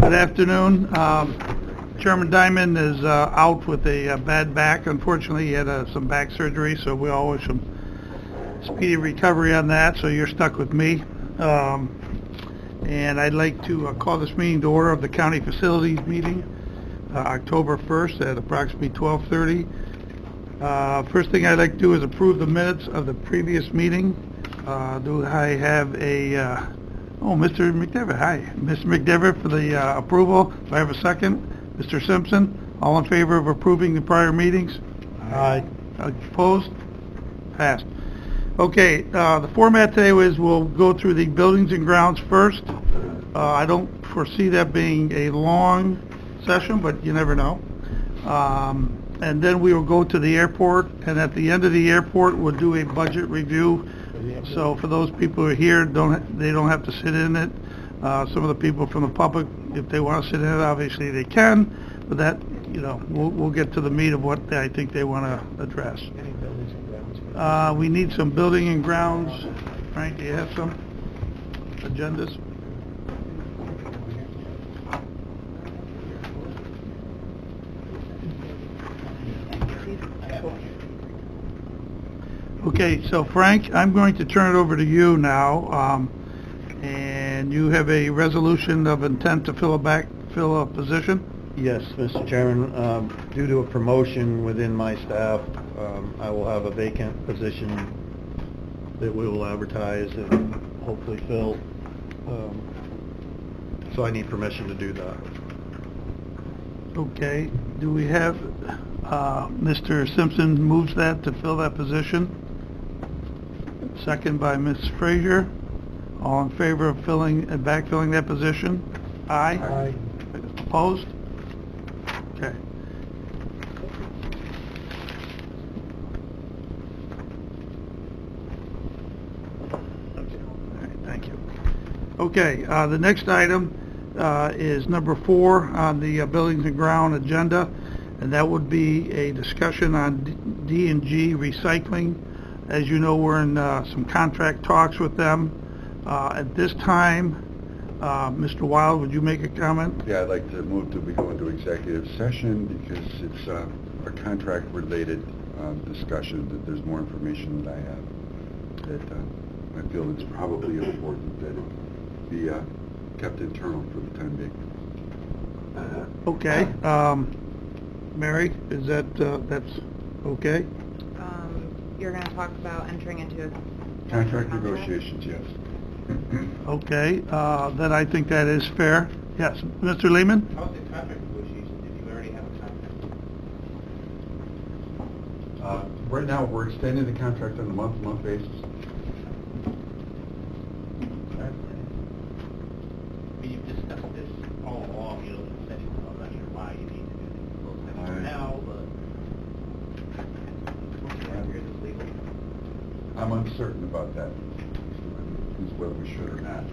Good afternoon. Chairman Diamond is out with a bad back. Unfortunately, he had some back surgery, so we all wish him speedy recovery on that, so you're stuck with me. And I'd like to call this meeting to order of the County Facilities Meeting, October 1st at approximately 12:30. First thing I'd like to do is approve the minutes of the previous meeting. Do I have a... Oh, Mr. McDevitt, hi. Mr. McDevitt for the approval. Do I have a second? Mr. Simpson, all in favor of approving the prior meetings? Aye. Opposed? Passed. Okay, the format today is we'll go through the buildings and grounds first. I don't foresee that being a long session, but you never know. And then we will go to the airport, and at the end of the airport, we'll do a budget review. So for those people who are here, they don't have to sit in it. Some of the people from the public, if they want to sit in it, obviously they can. But that, you know, we'll get to the meat of what I think they want to address. We need some building and grounds. Frank, do you have some agendas? Okay, so Frank, I'm going to turn it over to you now, and you have a resolution of intent to fill a position? Yes, Mr. Chairman, due to a promotion within my staff, I will have a vacant position that we will advertise and hopefully fill. So I need permission to do that. Okay, do we have, Mr. Simpson moves that to fill that position? Second by Ms. Frazier. All in favor of backfilling that position? Aye. Aye. Opposed? Okay. All right, thank you. Okay, the next item is number 4 on the buildings and ground agenda, and that would be a discussion on D&G recycling. As you know, we're in some contract talks with them. At this time, Mr. Wild, would you make a comment? Yeah, I'd like to move to go into executive session because it's a contract-related discussion, that there's more information that I have that I feel it's probably important that it be kept internal for the time being. Okay. Mary, is that's okay? You're going to talk about entering into a Contract negotiations, yes. Okay, then I think that is fair. Yes, Mr. Lehman? How's the contract negotiations if you already have a contract? Right now, we're extending the contract on a month-to-month basis. You've discussed this all along, you know, in the session, so I'm not sure why you need to do this now, but I'm uncertain about that, is whether we should or not.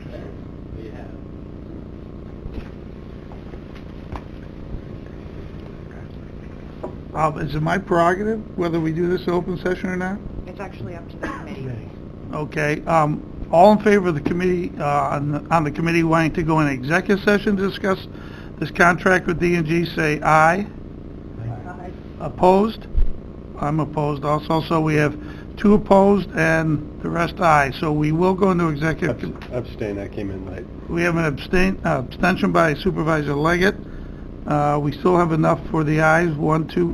Yeah. Is it my prerogative whether we do this in open session or not? It's actually up to the committee. Okay, all in favor of the committee, on the committee wanting to go in executive session to discuss this contract with D&G, say aye. Aye. Opposed? I'm opposed also, so we have 2 opposed and the rest aye. So we will go into executive. Abstain, I came in late. We have an abstention by Supervisor Leggett. We still have enough for the ayes, 1, 2,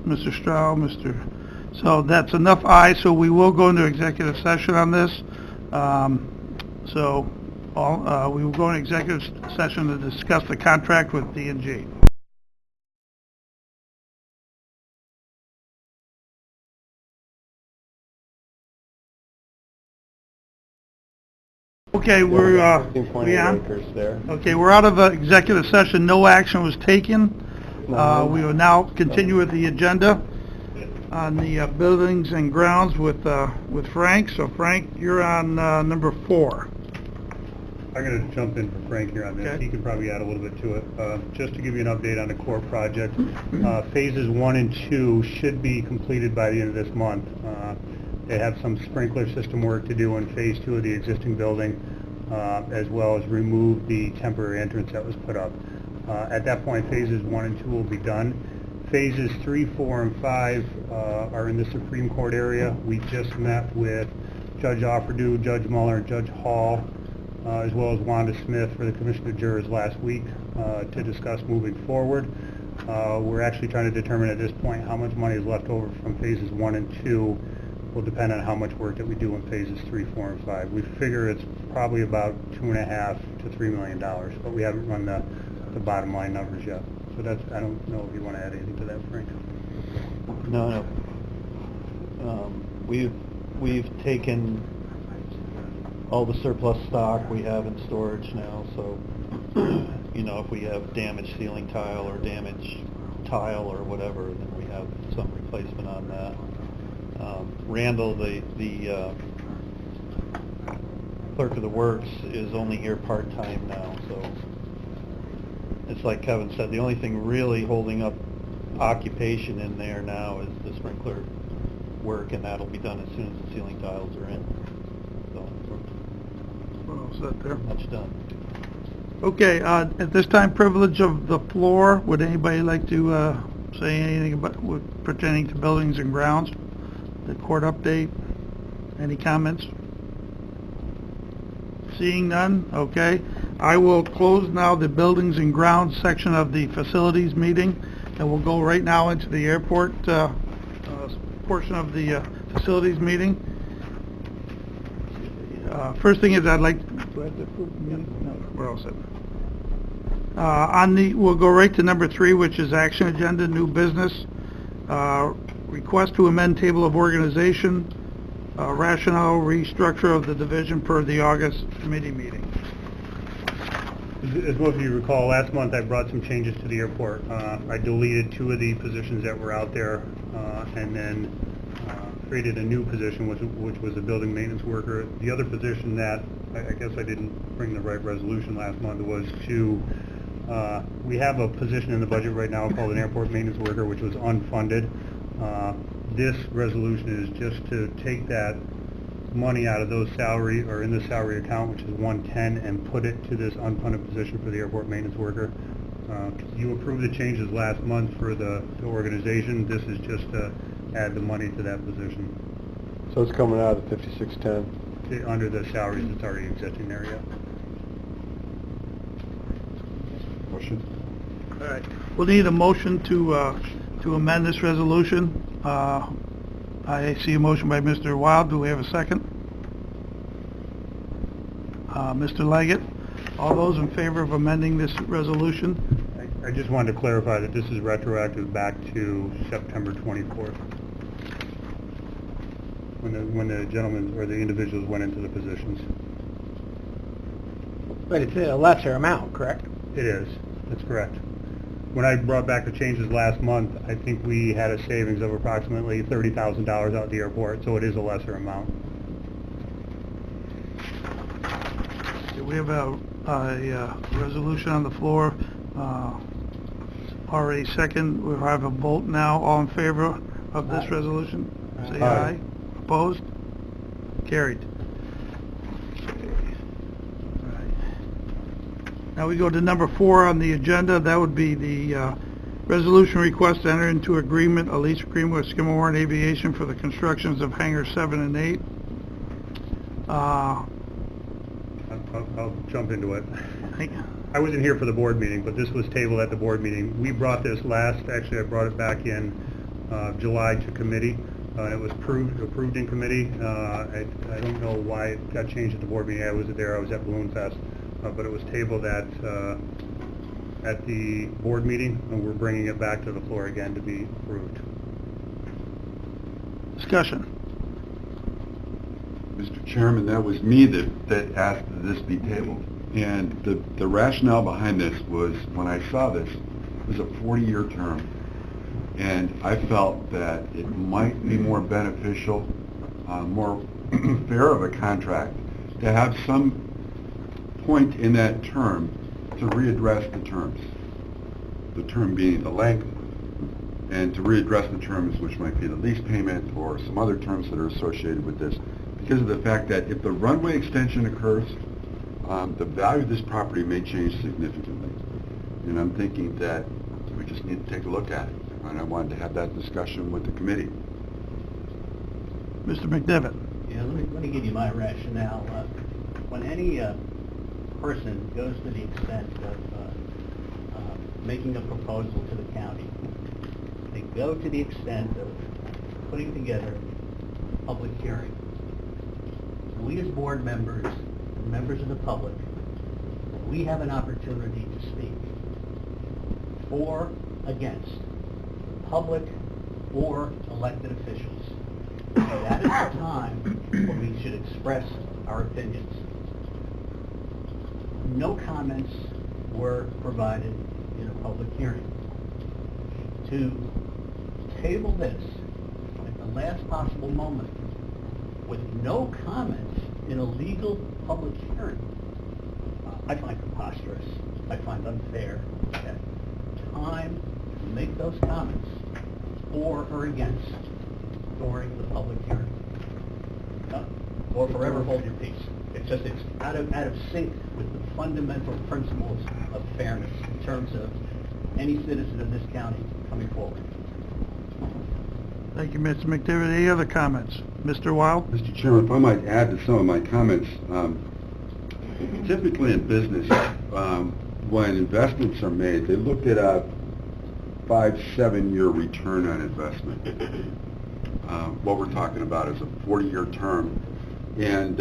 Mr. Stroud, So that's enough ayes, so we will go into executive session on this. We will go into executive session to discuss the contract with D&G. Okay, we're Okay, we're out of executive session. No action was taken. We will now continue with the agenda on the buildings and grounds with Frank. So Frank, you're on number 4. I'm going to jump in for Frank here on this. Okay. He can probably add a little bit to it. Just to give you an update on the core project, phases 1 and 2 should be completed by the end of this month. They have some sprinkler system work to do in phase 2 of the existing building, as well as remove the temporary entrance that was put up. At that point, phases 1 and 2 will be done. Phases 3, 4, and 5 are in the Supreme Court area. We just met with Judge Offerdew, Judge Muller, Judge Hall, as well as Wanda Smith for the Commission of Jurors last week to discuss moving forward. We're actually trying to determine at this point how much money is left over from phases 1 and 2. Will depend on how much work that we do in phases 3, 4, and 5. We figure it's probably about $2.5 to $3 million, but we haven't run the bottom line numbers yet. So that's, I don't know if you want to add anything to that, Frank. No. We've taken all the surplus stock we have in storage now, so, you know, if we have damaged ceiling tile or damaged tile or whatever, then we have some replacement on that. Randall, the clerk of the works, is only here part-time now, so it's like Kevin said, the only thing really holding up occupation in there now is the sprinkler work, and that'll be done as soon as the ceiling tiles are in. So What else is that there? much done. Okay, at this time, privilege of the floor. Would anybody like to say anything about pertaining to buildings and grounds? The court update? Any comments? Seeing none, okay. I will close now the buildings and grounds section of the facilities meeting, and we'll go right now into the airport portion of the facilities meeting. First thing is I'd like, do I have to approve the meeting? No, we're all set. We'll go right to number 3, which is action agenda, new business. Request to amend table of organization, rationale restructure of the division per the August committee meeting. As most of you recall, last month I brought some changes to the airport. I deleted 2 of the positions that were out there, and then created a new position, which was a building maintenance worker. The other position that, I guess I didn't bring the right resolution last month, was to, we have a position in the budget right now called an airport maintenance worker, which was unfunded. This resolution is just to take that money out of those salary, or in the salary account, which is 110, and put it to this unfunded position for the airport maintenance worker. You approved the changes last month for the organization. This is just to add the money to that position. So it's coming out of the 5610? Under the salaries that's already existing there, yeah. Motion? All right. We'll need a motion to amend this resolution. I see a motion by Mr. Wild. Do we have a second? Mr. Leggett. All those in favor of amending this resolution? I just wanted to clarify that this is retroactive back to September 24th, when the gentlemen or the individuals went into the positions. But it's a lesser amount, correct? It is. That's correct. When I brought back the changes last month, I think we had a savings of approximately $30,000 out at the airport, so it is a lesser amount. We have a resolution on the floor. Already second. We'll have a vote now. All in favor of this resolution? Say Aye. aye. Opposed? Carried. Now we go to number 4 on the agenda. That would be the resolution request to enter into agreement, a lease agreement with Skimmerhorn Aviation for the constructions of Hangar 7 and 8. I'll jump into it. I wasn't here for the board meeting, but this was tabled at the board meeting. We brought this actually I brought it back in July to committee. It was approved in committee. I don't know why it got changed at the board meeting. I wasn't there. I was at Balloon Fest. But it was tabled at the board meeting, and we're bringing it back to the floor again to be approved. Discussion. Mr. Chairman, that was me that asked that this be tabled. And the rationale behind this was, when I saw this, it was a 40-year term. And I felt that it might be more beneficial, more fair of a contract, to have some point in that term to readdress the terms. The term being the length, and to readdress the terms which might be the lease payment or some other terms that are associated with this, because of the fact that if the runway extension occurs, the value of this property may change significantly. And I'm thinking that we just need to take a look at it. And I wanted to have that discussion with the committee. Mr. McDevitt? Yeah, let me give you my rationale. When any person goes to the extent of making a proposal to the county, they go to the extent of putting together a public hearing. We as board members and members of the public, we have an opportunity to speak for, against, public or elected officials. That is the time when we should express our opinions. No comments were provided in a public hearing. To table this at the last possible moment with no comments in a legal public hearing, I find preposterous. I find unfair. That time to make those comments for or against during the public hearing. Or forever hold your peace. It's out of sync with the fundamental principles of fairness in terms of any citizen of this county coming forward. Thank you, Mr. McDevitt. Any other comments? Mr. Wild? Mr. Chairman, if I might add to some of my comments, typically in business, when investments are made, they look at a 5-7-year return on investment. What we're talking about is a 40-year term, and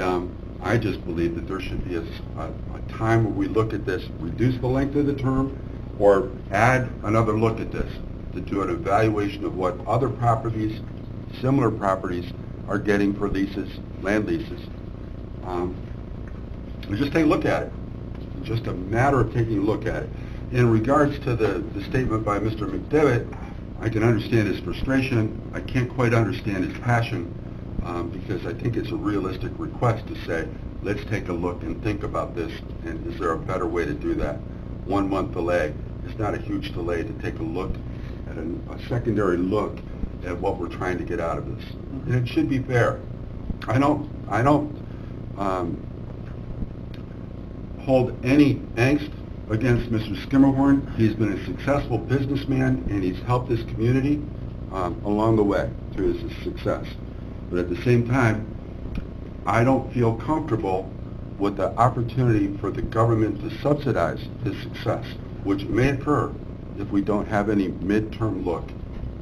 I just believe that there should be a time where we look at this, reduce the length of the term, or add another look at this to do an evaluation of what other properties, similar properties, are getting for leases, land leases. And just take a look at it. It's just a matter of taking a look at it. In regards to the statement by Mr. McDevitt, I can understand his frustration. I can't quite understand his passion, because I think it's a realistic request to say, let's take a look and think about this, and is there a better way to do that? 1 month delay is not a huge delay to take a look at a secondary look at what we're trying to get out of this. And it should be fair. I don't hold any angst against Mr. Skimmerhorn. He's been a successful businessman, and he's helped this community along the way through his success. But at the same time, I don't feel comfortable with the opportunity for the government to subsidize his success, which may occur if we don't have any midterm look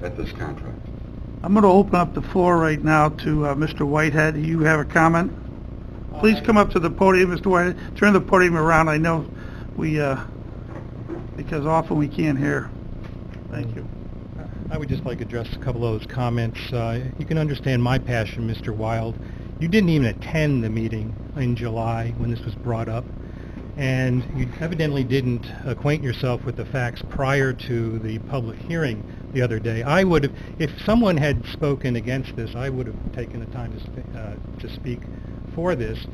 at this contract. I'm going to open up the floor right now to Mr. Whitehead. You have a comment? Please come up to the podium, Mr. Whitehead. Turn the podium around. I know we, because often we can't hear. Thank you. I would just like to address a couple of those comments. You can understand my passion, Mr. Wild. You didn't even attend the meeting in July when this was brought up, and you evidently didn't acquaint yourself with the facts prior to the public hearing the other day. I would have, if someone had spoken against this, I would have taken the time to speak for this.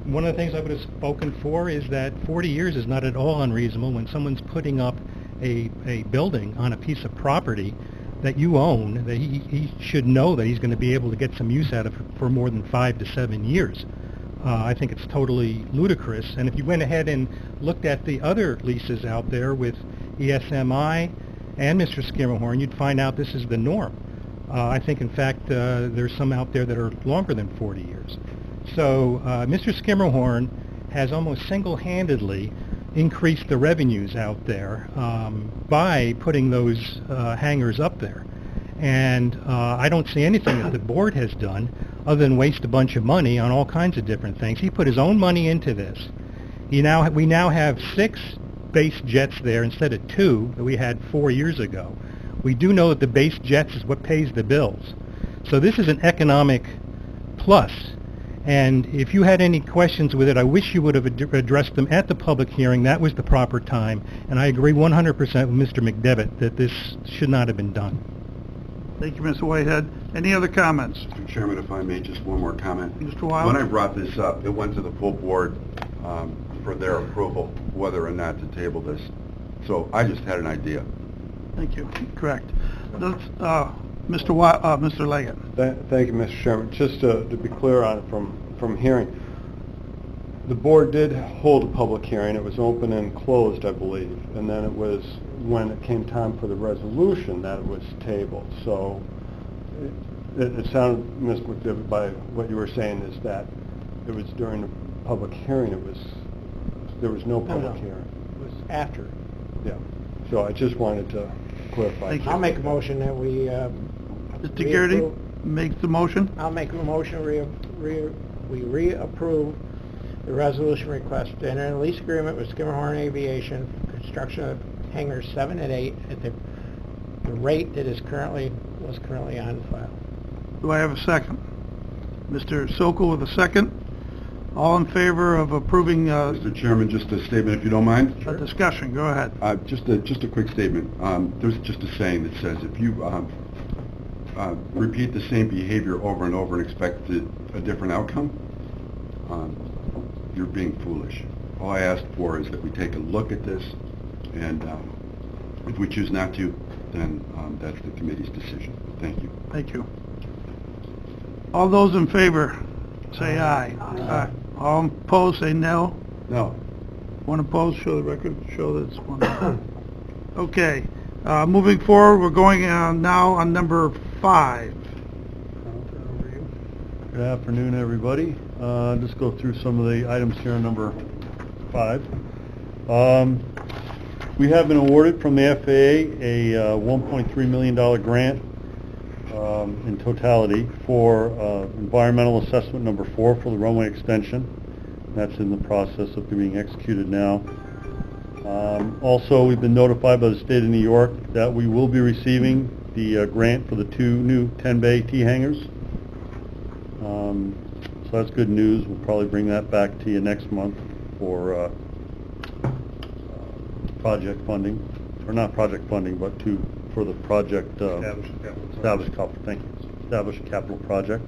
One of the things I would have spoken for is that 40 years is not at all unreasonable when someone's putting up a building on a piece of property that you own, that he should know that he's going to be able to get some use out of it for more than 5 to 7 years. I think it's totally ludicrous. And if you went ahead and looked at the other leases out there with ESMI and Mr. Skimmerhorn, you'd find out this is the norm. I think, in fact, there's some out there that are longer than 40 years. So Mr. Skimmerhorn has almost single-handedly increased the revenues out there by putting those hangars up there. And I don't see anything that the board has done other than waste a bunch of money on all kinds of different things. He put his own money into this. We now have 6 base jets there instead of 2 that we had 4 years ago. We do know that the base jets is what pays the bills. So this is an economic plus. And if you had any questions with it, I wish you would have addressed them at the public hearing. That was the proper time. And I agree 100% with Mr. McDevitt that this should not have been done. Thank you, Mr. Whitehead. Any other comments? Mr. Chairman, if I may, just one more comment. Mr. Wild? When I brought this up, it went to the full board for their approval, whether or not to table this. So I just had an idea. Thank you. Correct. Mr. Leggett. Thank you, Mr. Chairman. Just to be clear on it from hearing, The board did hold a public hearing. It was open and closed, I believe. And then it was, when it came time for the resolution, that it was tabled. So it sounded, Ms. McDivitt, by what you were saying, is that it was during the public hearing, there was no public hearing. It was after. Yeah. So I just wanted to clarify. Thank you. I'll make a motion that we, Mr. Garrity makes the motion. I'll make a motion, we reapprove the resolution request to enter a lease agreement with Skimmerhorn Aviation for construction of hangars 7 and 8 at the rate that was currently on file. Do I have a second? Mr. Sokol with a second. All in favor of approving Mr. Chairman, just a statement, if you don't mind. a discussion? Go ahead. Just a quick statement. There's just a saying that says, if you repeat the same behavior over and over and expect a different outcome, you're being foolish. All I asked for is that we take a look at this, and if we choose not to, then that's the committee's decision. Thank you. Thank you. All those in favor, say aye. Aye. All opposed, say no. No. One opposed, show the record, show that it's one. Okay, moving forward, we're going now on number 5. Good afternoon, everybody. Just go through some of the items here on number 5. We have been awarded from the FAA a $1.3 million grant in totality for environmental assessment number 4 for the runway extension. That's in the process of being executed now. Also, we've been notified by the state of New York that we will be receiving the grant for the 2 new 10-bay T hangars. So that's good news. We'll probably bring that back to you next month for project funding, or not project funding, but for the project established capital project.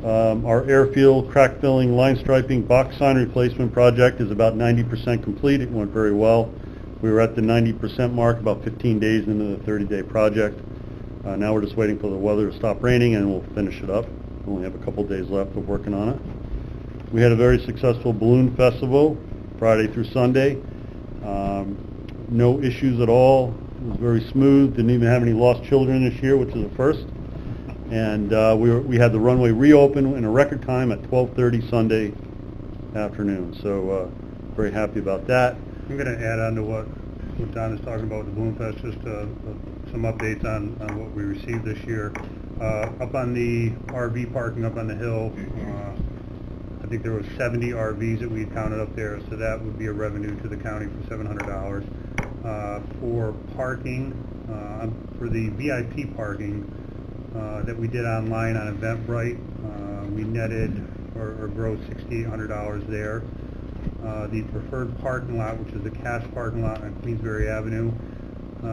Our airfield crack filling, line striping, box sign replacement project is about 90% complete. It went very well. We were at the 90% mark about 15 days into the 30-day project. Now we're just waiting for the weather to stop raining and we'll finish it up. We only have a couple days left of working on it. We had a very successful balloon festival Friday through Sunday. No issues at all. It was very smooth. Didn't even have any lost children this year, which is a first. And we had the runway reopen in a record time at 12:30 Sunday afternoon. So very happy about that. I'm going to add on to what Don is talking about with the Balloon Fest, just some updates on what we received this year. Up on the RV parking up on the hill, I think there was 70 RVs that we counted up there, so that would be a revenue to the county for $700. For parking, for the VIP parking that we did online on Eventbrite, we netted or grossed $6,800 there. The preferred parking lot, which is the cash parking lot on Queensbury Avenue,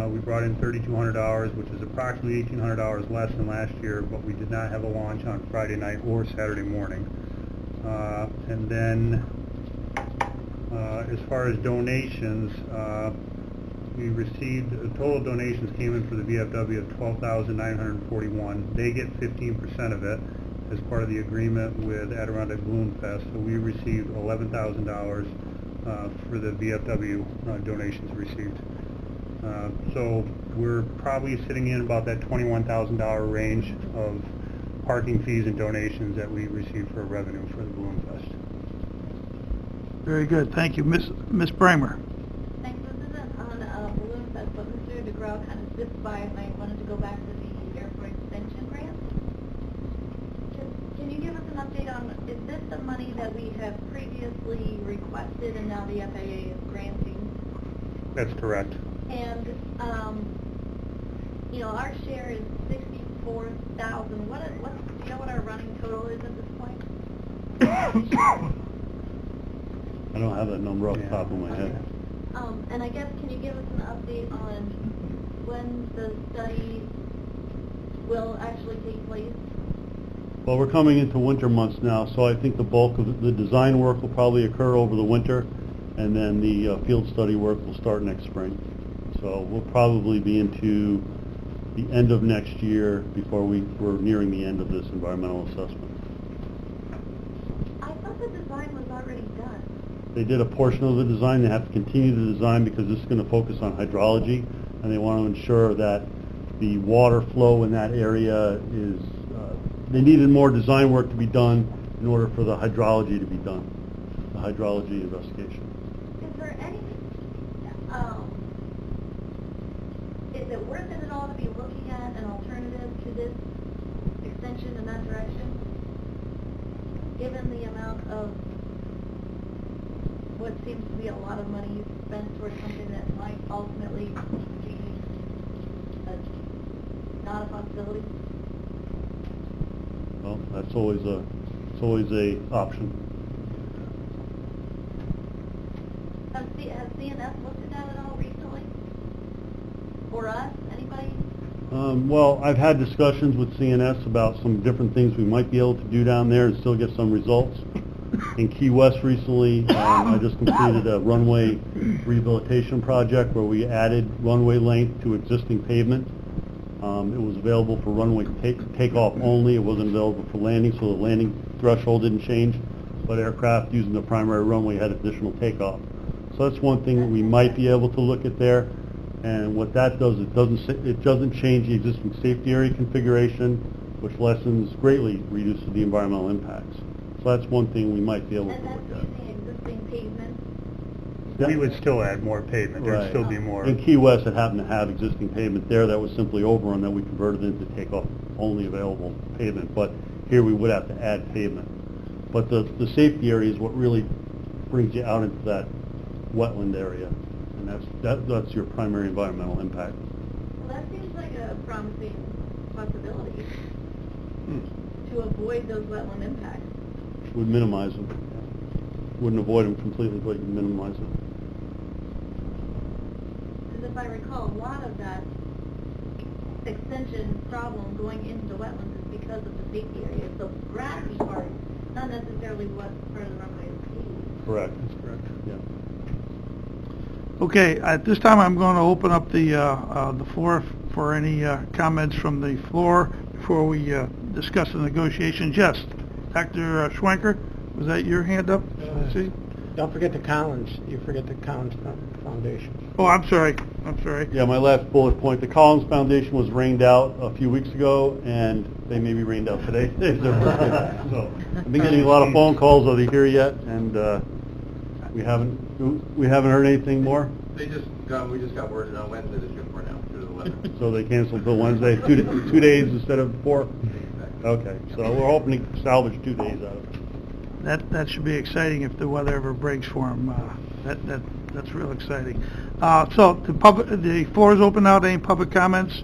we brought in $3,200, which is approximately $1,800 less than last year, but we did not have a launch on Friday night or Saturday morning. And then as far as donations, we received, total donations came in for the VFW of $12,941. They get 15% of it as part of the agreement with Adirondack Balloon Fest. So we received $11,000 for the VFW donations received. So we're probably sitting in about that $21,000 range of parking fees and donations that we received for revenue for the Balloon Fest. Very good, thank you. Miss Bramer. Thanks. This isn't on Balloon Fest, but Mr. DeGraw kind of zipped by and I wanted to go back to the airport extension grant. Can you give us an update on, is this the money that we have previously requested and now the FAA is granting? That's correct. And, you know, our share is $64,000. Do you know what our running total is at this point? I don't have that number off the top of my head. And I guess, can you give us an update on when the study will actually take place? Well, we're coming into winter months now, so I think the bulk of the design work will probably occur over the winter, and then the field study work will start next spring. So we'll probably be into the end of next year before we're nearing the end of this environmental assessment. I thought the design was already done. They did a portion of the design. They have to continue the design because this is going to focus on hydrology, and they want to ensure that the water flow in that area is, they needed more design work to be done in order for the hydrology to be done, the hydrology investigation. Is there any, is it worth it at all to be looking at an alternative to this extension in that direction? Given the amount of what seems to be a lot of money you've spent towards something that might ultimately be not a possibility? Well, that's always a, it's always a option. Has CNS looked at that at all recently? Or us, anybody? Well, I've had discussions with CNS about some different things we might be able to do down there and still get some results. In Key West recently, I just completed a runway rehabilitation project where we added runway length to existing pavement. It was available for runway takeoff only. It wasn't available for landing, so the landing threshold didn't change, but aircraft using the primary runway had additional takeoff. So that's one thing that we might be able to look at there. And what that does, it doesn't change the existing safety area configuration, which greatly reduces the environmental impacts. So that's one thing we might be able to And look that's at. using existing pavement? We would still add more pavement, there'd Right. still be more. In Key West, it happened to have existing pavement there that was simply overrun that we converted into takeoff only available pavement. But here we would have to add pavement. But the safety area is what really brings you out into that wetland area. And that's your primary environmental impact. Well, that seems like a promising possibility to avoid those wetland impacts. Would minimize them. Wouldn't avoid them completely, but you'd minimize them. Because if I recall, a lot of that extension problem going into the wetlands is because of the safety area. So the grassy part, not necessarily what part of the runway is. Correct. That's correct. Yeah. Okay, at this time, I'm going to open up the floor for any comments from the floor before we discuss the negotiations. Yes, Dr. Schwenker, was that your hand up? Let's see. Don't forget the Collins, you forget the Collins Foundation. Oh, I'm sorry. Yeah, my last bullet point, the Collins Foundation was rained out a few weeks ago, and they may be rained out today. So I've been getting a lot of phone calls. Are they here yet? And we haven't heard anything more. We just got word on Wednesday that you're now due to the weather. So they canceled till Wednesday, 2 days instead of 4. Okay, so we're hoping to salvage 2 days out of it. That should be exciting if the weather ever breaks for them. That's real exciting. So the floor is open now to any public comments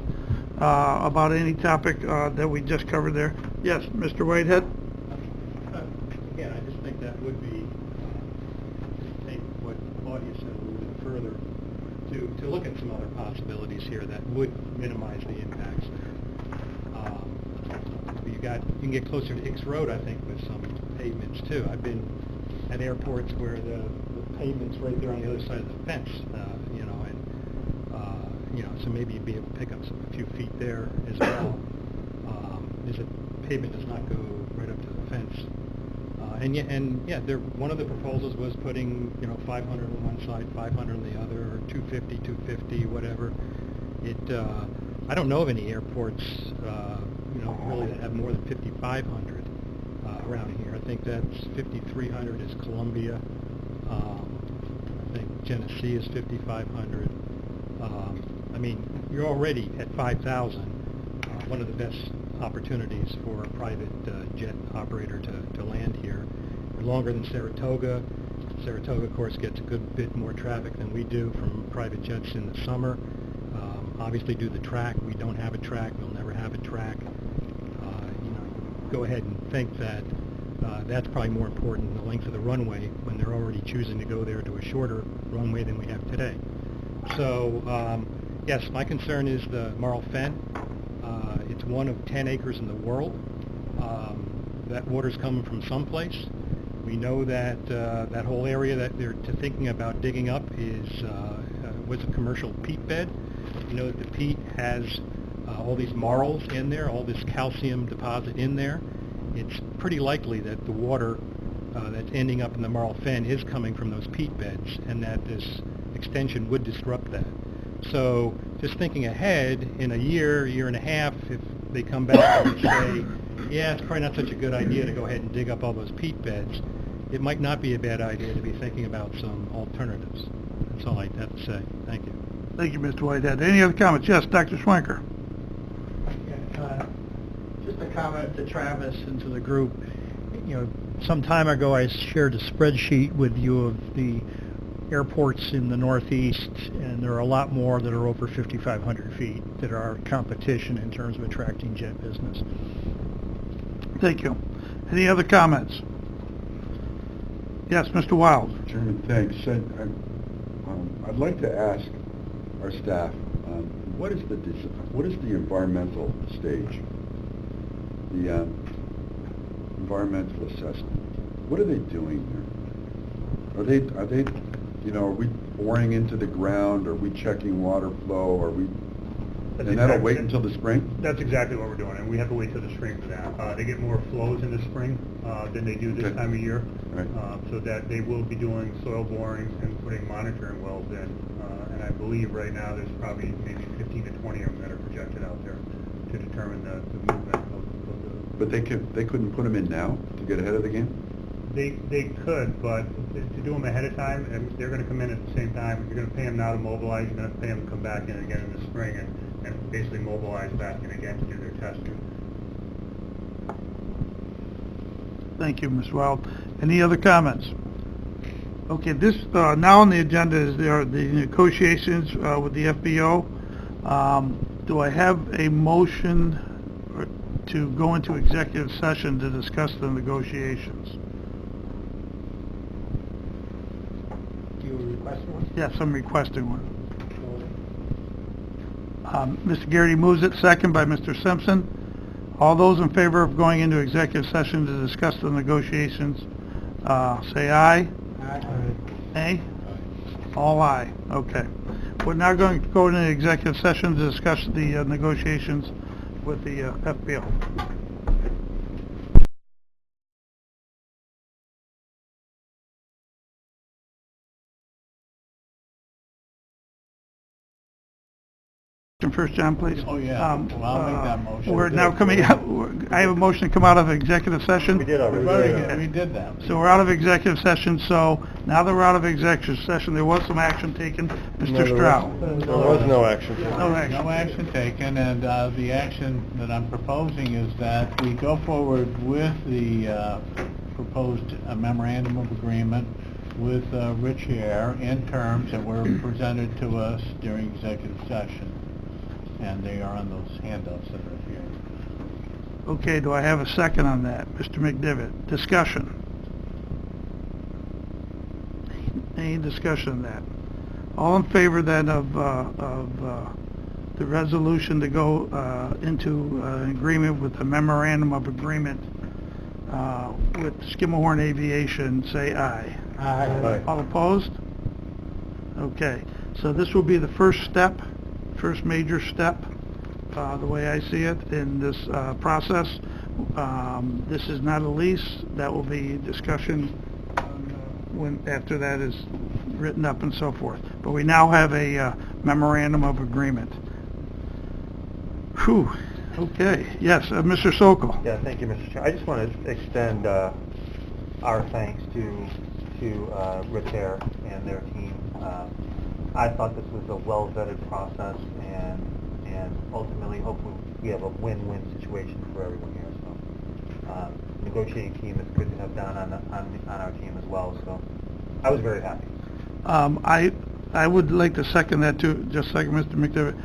about any topic that we just covered there. Yes, Mr. Whitehead? Again, I just think that would be, take what Claudia said a little bit further, to look at some other possibilities here that would minimize the impacts. You can get closer to Hicks Road, I think, with some pavements too. I've been at airports where the pavement's right there on the other side of the fence, so maybe you'd be able to pick up a few feet there as well. Pavement does not go right up to the fence. One of the proposals was putting 500 on one side, 500 on the other, or 250, 250, whatever. I don't know of any airports, really that have more than 5,500 around here. I think that's 5,300 is Columbia. I think Genesee is 5,500. You're already at 5,000. One of the best opportunities for a private jet operator to land here. We're longer than Saratoga. Saratoga, of course, gets a good bit more traffic than we do from private jets in the summer. Obviously, do the track. We don't have a track. We'll never have a track. Go ahead and think that that's probably more important than the length of the runway when they're already choosing to go there to a shorter runway than we have today. So, yes, my concern is the Marl Fen. It's one of 10 acres in the world. That water's coming from someplace. We know that that whole area that they're thinking about digging up was a commercial peat bed. You know that the peat has all these marls in there, all this calcium deposit in there. It's pretty likely that the water that's ending up in the Marl Fen is coming from those peat beds, and that this extension would disrupt that. So just thinking ahead, in a year and a half, if they come back and say, yeah, it's probably not such a good idea to go ahead and dig up all those peat beds, it might not be a bad idea to be thinking about some alternatives. That's all I have to say. Thank you. Thank you, Mr. Whitehead. Any other comments? Yes, Dr. Schwenker. Just a comment to Travis and to the group. You know, some time ago I shared a spreadsheet with you of the airports in the Northeast, and there are a lot more that are over 5,500 feet that are our competition in terms of attracting jet business. Thank you. Any other comments? Yes, Mr. Wild. Chairman, thanks. I'd like to ask our staff, what is the environmental stage? The environmental assessment. What are they doing there? Are they, are we boring into the ground? Are we checking water flow? And that'll wait until the spring? That's exactly what we're doing, and we have to wait till the spring for that. They get more flows in the spring than they do this time of year, right. So that they will be doing soil borings and putting monitoring wells in. And I believe right now there's probably maybe 15 to 20 of them that are projected out there to determine the movement of the... But they couldn't put them in now to get ahead of the game? They could, but to do them ahead of time, and they're going to come in at the same time. You're going to pay them now to mobilize. You're going to pay them to come back in again in the spring and basically mobilize back in again to do their testing. Thank you, Ms. Wild. Any other comments? Okay, this now on the agenda is the negotiations with the FBO. Do I have a motion to go into executive session to discuss the negotiations? Do you request one? Yes, I'm requesting one. Mr. Garrity moves it, second by Mr. Simpson. All those in favor of going into executive session to discuss the negotiations, say aye. Aye. Nay? All aye. Okay. We're now going to go into executive session to discuss the negotiations with the FBO. First, John, please. Oh, yeah. Well, I'll make that motion. We're now coming out, I have a motion to come out of executive session. We did already. We did that. So we're out of executive session, so now that we're out of executive session, there was some action taken. Mr. Stroud. There was no action. No action. No action taken, and the action that I'm proposing is that we go forward with the proposed memorandum of agreement with Rich Air in terms that were presented to us during executive session. And they are on those handouts that are here. Okay, do I have a second on that? Mr. McDivitt, discussion. Any discussion on that? All in favor then of the resolution to go into agreement with the memorandum of agreement with Skimmerhorn Aviation, say aye. Aye. All opposed? Okay, so this will be the first major step, the way I see it, in this process. This is not a lease. That will be discussion when after that is written up and so forth. But we now have a memorandum of agreement. Whew. Okay. Yes, Mr. Sokol. Yeah, thank you, Mr. Chair. I just want to extend our thanks to Rich Air and their team. I thought this was a well-vetted process, and ultimately, hopefully, we have a win-win situation for everyone here. So, negotiating team is good to have done on our team as well. So, I was very happy. I would like to second that too. Just a second, Mr. McDivitt.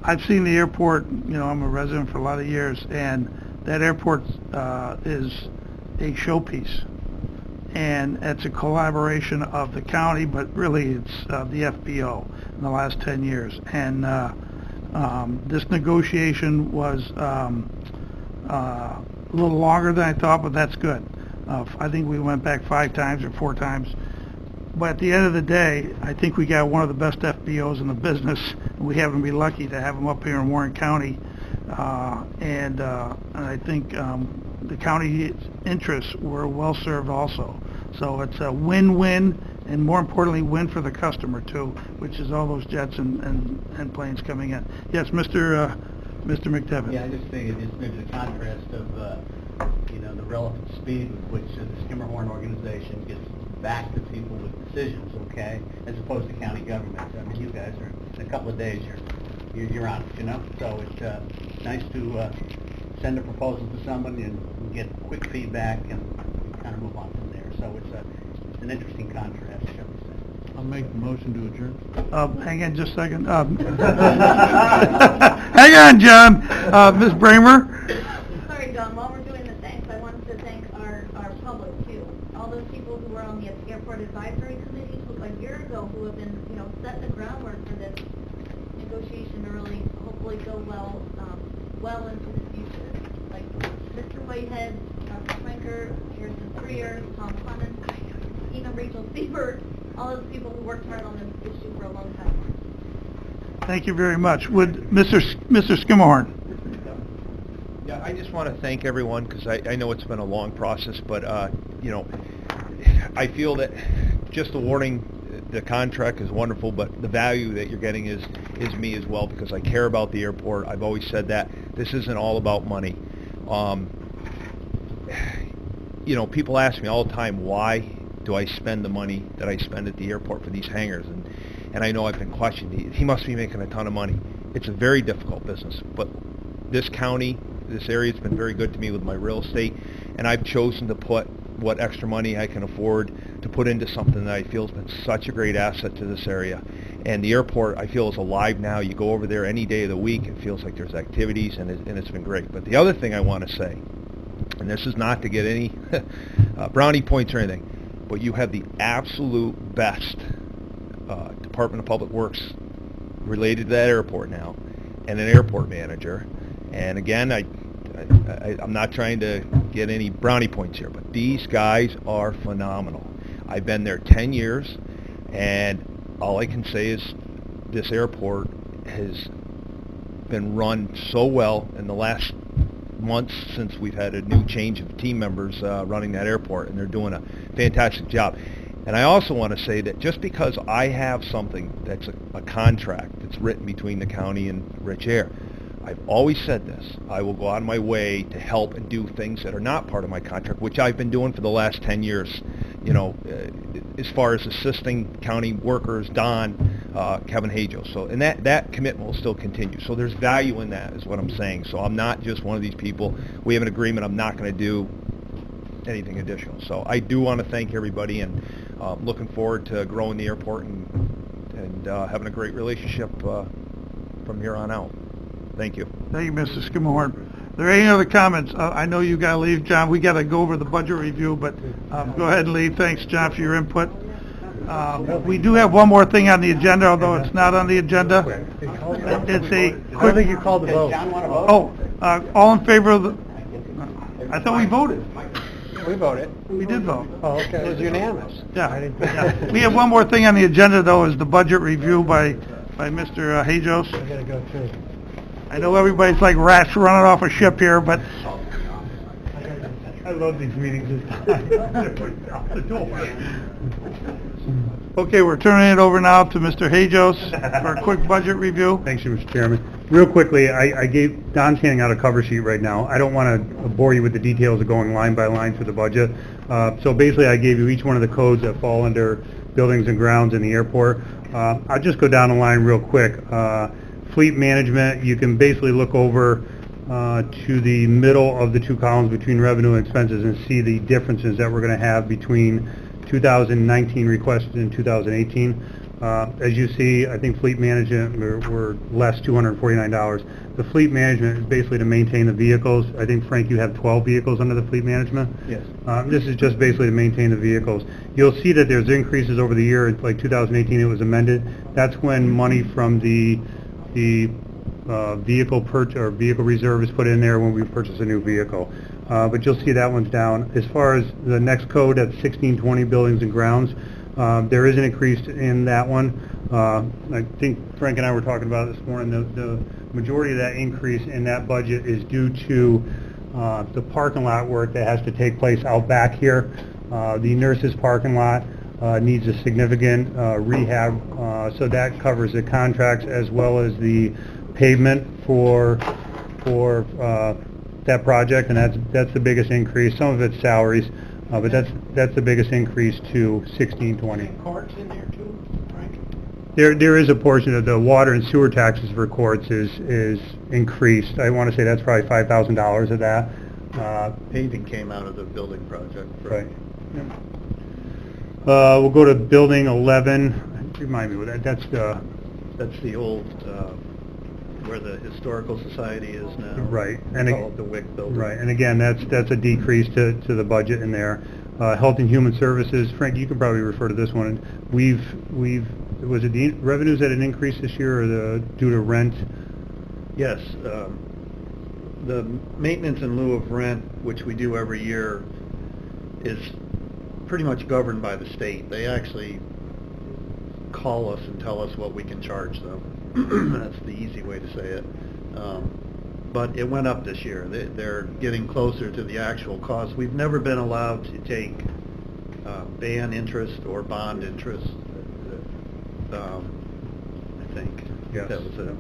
I've seen the airport. I'm a resident for a lot of years, and that airport is a showpiece. And it's a collaboration of the county, but really it's the FBO in the last 10 years. And this negotiation was a little longer than I thought, but that's good. I think we went back 5 times or 4 times. But at the end of the day, I think we got one of the best FBOs in the business. And we happen to be lucky to have them up here in Warren County. And I think the county's interests were well served also. So it's a win-win, and more importantly, win for the customer too, which is all those jets and planes coming in. Yes, Mr. McDevitt. Yeah, I just think it just maybe the contrast of, the relative speed with which the Skimmerhorn organization gets back to people with decisions, okay, as opposed to county government. I mean, you guys are, in a couple of days, you're on it, So it's nice to send a proposal to somebody and get quick feedback and kind of move on from there. So it's an interesting contrast, shall we say. I'll make the motion to adjourn. Hang on just a second. Hang on, John. Ms. Bramer? Sorry, John, while we're doing the thanks, I wanted to thank our public too. All those people who were on the airport advisory committees a year ago who have been, setting the groundwork for this negotiation to really hopefully go well into the future. Like Mr. Whitehead, Dr. Franker, Harrison Freer, Tom Clemens, even Rachel Siebert, all those people who worked hard on this issue for a long time. Thank you very much. Would Mr. Skimmerhorn? Yeah, I just want to thank everyone because I know it's been a long process, but I feel that just awarding the contract is wonderful, but the value that you're getting is me as well because I care about the airport. I've always said that this isn't all about money. People ask me all the time, why do I spend the money that I spend at the airport for these hangars? And I know I've been questioned. He must be making a ton of money. It's a very difficult business, but this county, this area, has been very good to me with my real estate, and I've chosen to put what extra money I can afford to put into something that I feel has been such a great asset to this area. And the airport, I feel, is alive now. You go over there any day of the week, it feels like there's activities, and it's been great. But the other thing I want to say, and this is not to get any brownie points or anything, but you have the absolute best Department of Public Works related to that airport now, and an airport manager. And again, I'm not trying to get any brownie points here, but these guys are phenomenal. I've been there 10 years, and all I can say is this airport has been run so well in the last months since we've had a new change of team members running that airport, and they're doing a fantastic job. And I also want to say that just because I have something that's a contract that's written between the county and Rich Air, I've always said this, I will go out of my way to help and do things that are not part of my contract, which I've been doing for the last 10 years, as far as assisting county workers, Don, Kevin Hajo. So, and that commitment will still continue. So there's value in that is what I'm saying. So I'm not just one of these people. We have an agreement. I'm not going to do anything additional. So I do want to thank everybody, and looking forward to growing the airport and having a great relationship from here on out. Thank you. Thank you, Mr. Skimmerhorn. Are there any other comments? I know you got to leave, John. We got to go over the budget review, but go ahead and leave. Thanks, John, for your input. We do have one more thing on the agenda, although it's not on the agenda. It's a quick... I don't think you called the vote. All in favor of the... I thought we voted. We voted. We did vote. Oh, okay. It was unanimous. Yeah. We have one more thing on the agenda, though, is the budget review by Mr. Hajos. I gotta go too. I know everybody's like rats running off a ship here, but I love these meetings. okay, we're turning it over now to Mr. Hajos for a quick budget review. Thanks, Mr. Chairman. Real quickly, I gave, Don's handing out a cover sheet right now. I don't want to bore you with the details of going line by line through the budget. So basically, I gave you each one of the codes that fall under buildings and grounds in the airport. I'll just go down the line real quick. Fleet management, you can basically look over to the middle of the two columns between revenue and expenses and see the differences that we're going to have between 2019 requested and 2018. As you see, I think fleet management, we're less $249. The fleet management is basically to maintain the vehicles. I think, Frank, you have 12 vehicles under the fleet management? Yes. This is just basically to maintain the vehicles. You'll see that there's increases over the year. Like 2018, it was amended. That's when money from the vehicle reserve is put in there when we purchase a new vehicle. But you'll see that one's down. As far as the next code at 1620 buildings and grounds, there is an increase in that one. I think Frank and I were talking about it this morning. The majority of that increase in that budget is due to the parking lot work that has to take place out back here. The nurses' parking lot needs a significant rehab, so that covers the contracts as well as the pavement for that project, and that's the biggest increase. Some of it's salaries, but that's the biggest increase to 1620. Courts in there too, Frank? There is a portion of the water and sewer taxes for courts is increased. I want to say that's probably $5,000 of that. Paving came out of the building project. Right. We'll go to building 11. Remind me what that's the old, where the Historical Society is now. Right. And call it the WIC building. Right, and again, that's a decrease to the budget in there. Health and Human Services, Frank, you can probably refer to this one. Was it the revenues that an increase this year, or due to rent? Yes, the maintenance in lieu of rent, which we do every year, is pretty much governed by the state. They actually call us and tell us what we can charge them. That's the easy way to say it. But it went up this year. They're getting closer to the actual cost. We've never been allowed to take ban interest or bond interest. I think Yes. that was it.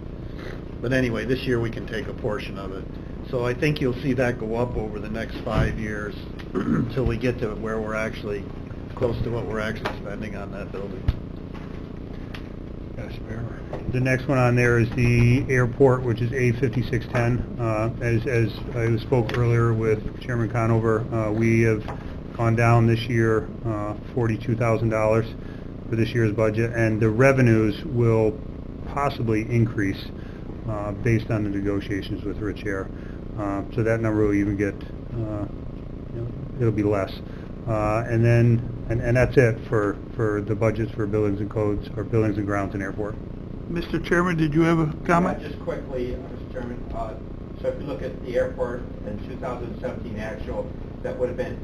But anyway, this year we can take a portion of it. So I think you'll see that go up over the next 5 years until we get to where we're actually close to what we're actually spending on that building. The next one on there is the airport, which is A5610. As I spoke earlier with Chairman Conover, we have gone down this year $42,000 for this year's budget, and the revenues will possibly increase based on the negotiations with Rich Air. So that number will even get, it'll be less. And that's it for the budgets for buildings and codes, or buildings and grounds and airport. Mr. Chairman, did you have a comment? Just quickly, Mr. Chairman, so if you look at the airport in 2017 actual, that would have been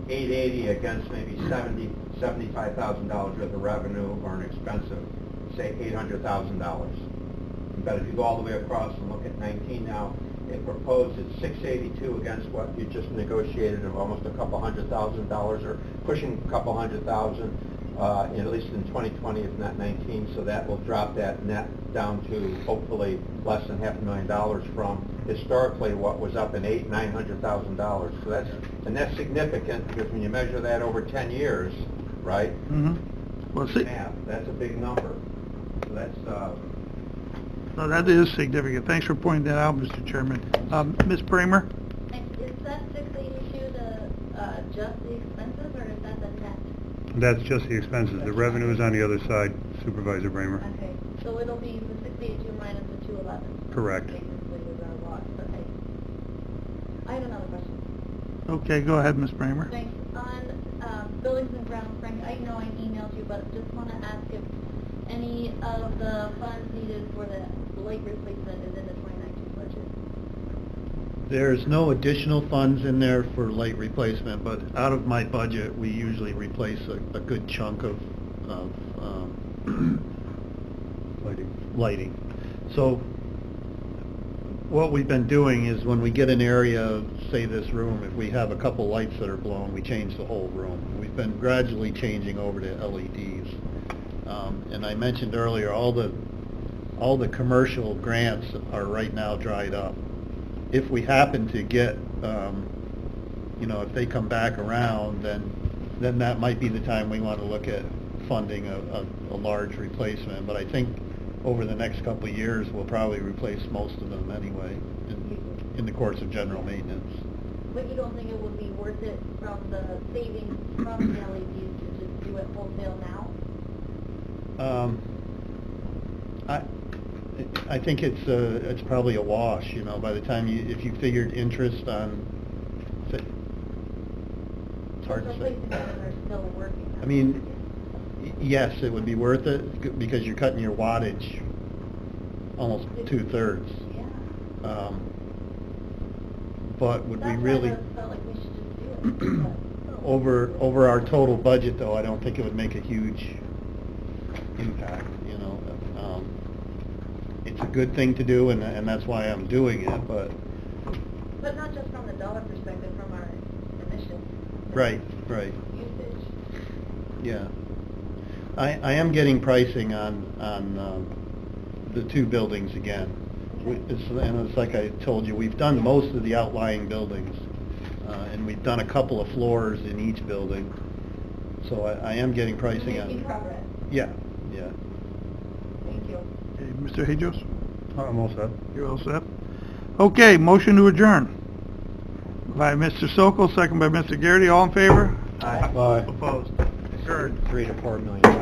$880 against maybe $75,000 worth of revenue, or an expense of, say, $800,000. But if you go all the way across and look at 19 now, it proposed at $682 against what you just negotiated of almost a couple $100,000, or pushing a couple $100,000, at least in 2020, if not 19. So that will drop that net down to hopefully less than $500,000 from historically what was up in $900,000. So that's significant, because when you measure that over 10 years, right? Mm-hmm. Well, see, That's a big number. So that's. no, that is significant. Thanks for pointing that out, Mr. Chairman. Ms. Bramer? Is that 682 just the expenses, or is that the net? That's just the expenses. The revenue is on the other side, Supervisor Bramer. Okay, so it'll be the 682 minus the 211? Correct. Basically, is our loss, okay. I have another question. Okay, go ahead, Ms. Bramer. Thanks. On buildings and grounds, Frank, I know I emailed you, but just want to ask if any of the funds needed for the light replacement is in the 2019 budget? There's no additional funds in there for light replacement, but out of my budget, we usually replace a good chunk of lighting. So what we've been doing is, when we get an area, say this room, if we have a couple lights that are blown, we change the whole room. We've been gradually changing over to LEDs. And I mentioned earlier, all the commercial grants are right now dried up. If we happen to get, if they come back around, then that might be the time we want to look at funding a large replacement. But I think over the next couple of years, we'll probably replace most of them anyway in the course of general maintenance. But you don't think it would be worth it from the savings from the LEDs to just do it wholesale now? I think it's probably a wash, by the time if you figured interest on, it's hard to say. Replacing them are still working. I mean, yes, it would be worth it, because you're cutting your wattage almost 2/3. Yeah. But would we That's really? why I felt like we should just do it. Over our total budget, though, I don't think it would make a huge impact. It's a good thing to do, and that's why I'm doing it. But But not just from the dollar perspective, from our emission. Right. Usage. Yeah. I am getting pricing on the two buildings again. And it's like I told you, we've done most of the outlying buildings, and we've done a couple of floors in each building. So I am getting pricing on. Making progress. Yeah. Thank you. Okay, Mr. Hajos? I'm all set. You're all set? Okay, motion to adjourn. By Mr. Sokol, second by Mr. Garrity. All in favor? Aye. Opposed? Adjourned. 3 to 4 million.